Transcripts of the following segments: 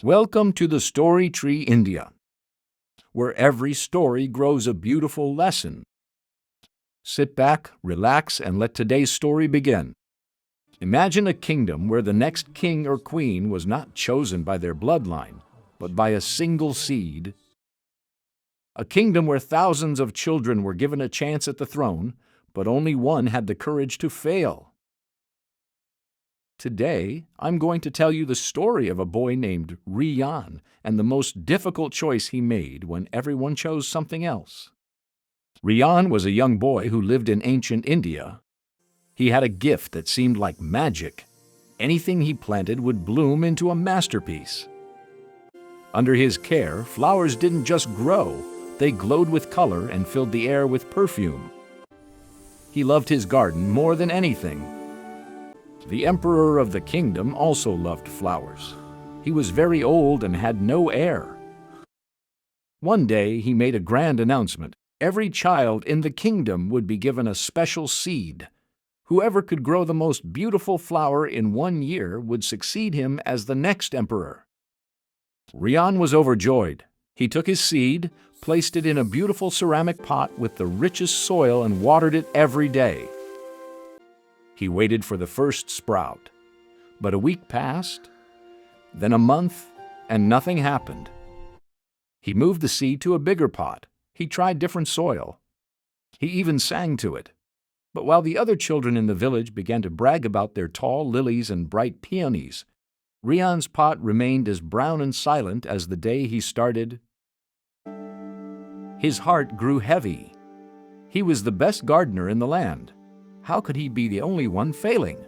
Welcome to the Story Tree India, where every story grows a beautiful lesson. Sit back, relax, and let today's story begin. Imagine a kingdom where the next king or queen was not chosen by their bloodline, but by a single seed. A kingdom where thousands of children were given a chance at the throne, but only one had the courage to fail. Today, I'm going to tell you the story of a boy named Rian and the most difficult choice he made when everyone chose something else. Rian was a young boy who lived in ancient India. He had a gift that seemed like magic. Anything he planted would bloom into a masterpiece. Under his care, flowers didn't just grow, they glowed with color and filled the air with perfume. He loved his garden more than anything. The emperor of the kingdom also loved flowers. He was very old and had no heir. One day he made a grand announcement. Every child in the kingdom would be given a special seed. Whoever could grow the most beautiful flower in 1 year would succeed him as the next emperor. Rian was overjoyed. He took his seed, placed it in a beautiful ceramic pot with the richest soil, and watered it every day. He waited for the first sprout. But a week passed, then a month, and nothing happened. He moved the seed to a bigger pot. He tried different soil. He even sang to it. But while the other children in the village began to brag about their tall lilies and bright peonies, Rian's pot remained as brown and silent as the day he started. His heart grew heavy. He was the best gardener in the land. How could he be the only one failing?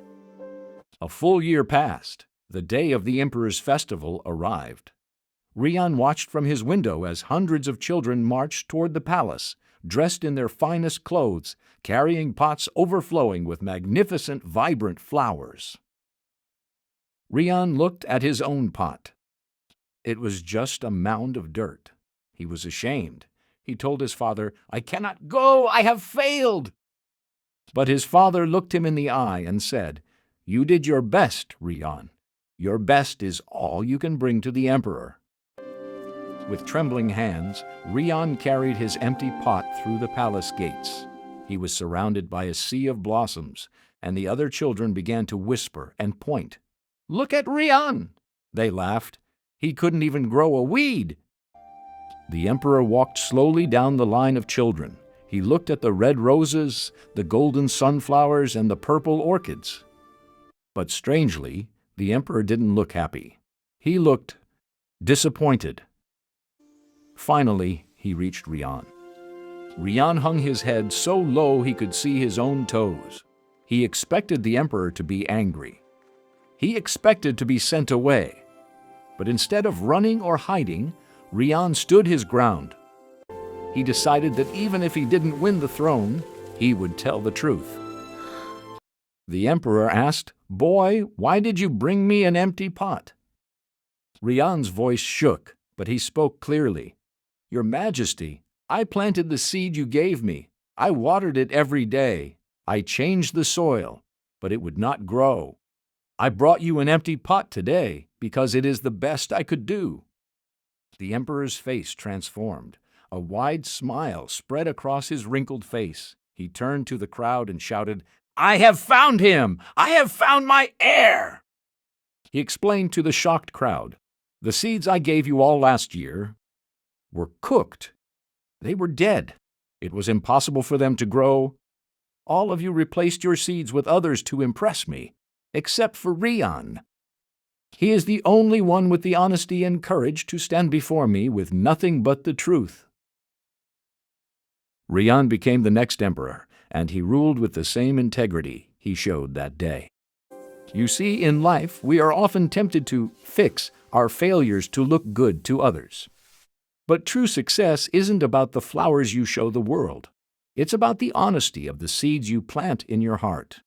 A full year passed. The day of the emperor's festival arrived. Rian watched from his window as hundreds of children marched toward the palace, dressed in their finest clothes, carrying pots overflowing with magnificent, vibrant flowers. Rian looked at his own pot. It was just a mound of dirt. He was ashamed. He told his father, "I cannot go, I have failed." But his father looked him in the eye and said, "You did your best, Rian. Your best is all you can bring to the emperor." With trembling hands, Rian carried his empty pot through the palace gates. He was surrounded by a sea of blossoms, and the other children began to whisper and point. "Look at Rian!" They laughed. "He couldn't even grow a weed." The emperor walked slowly down the line of children. He looked at the red roses, the golden sunflowers, and the purple orchids. But strangely, the emperor didn't look happy. He looked disappointed. Finally, he reached Rian. Rian hung his head so low he could see his own toes. He expected the emperor to be angry. He expected to be sent away. But instead of running or hiding, Rian stood his ground. He decided that even if he didn't win the throne, he would tell the truth. The emperor asked, "Boy, why did you bring me an empty pot?" Rian's voice shook, but he spoke clearly. "Your Majesty, I planted the seed you gave me. I watered it every day. I changed the soil, but it would not grow. I brought you an empty pot today because it is the best I could do." The emperor's face transformed. A wide smile spread across his wrinkled face. He turned to the crowd and shouted, "I have found him! I have found my heir!" He explained to the shocked crowd, "The seeds I gave you all last year were cooked. They were dead. It was impossible for them to grow. All of you replaced your seeds with others to impress me, except for Rian. He is the only one with the honesty and courage to stand before me with nothing but the truth." Rian became the next emperor, and he ruled with the same integrity he showed that day. You see, in life, we are often tempted to fix our failures to look good to others. But true success isn't about the flowers you show the world. It's about the honesty of the seeds you plant in your heart.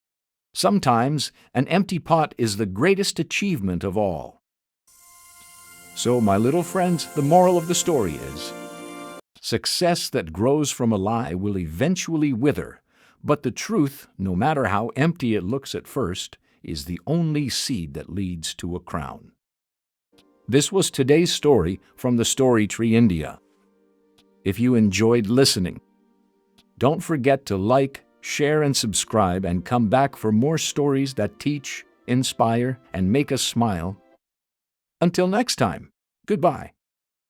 Sometimes, an empty pot is the greatest achievement of all. So, my little friends, the moral of the story is, success that grows from a lie will eventually wither, but the truth, no matter how empty it looks at first, is the only seed that leads to a crown. This was today's story from the Story Tree India. If you enjoyed listening, don't forget to like, share, and subscribe, and come back for more stories that teach, inspire, and make us smile. Until next time, goodbye.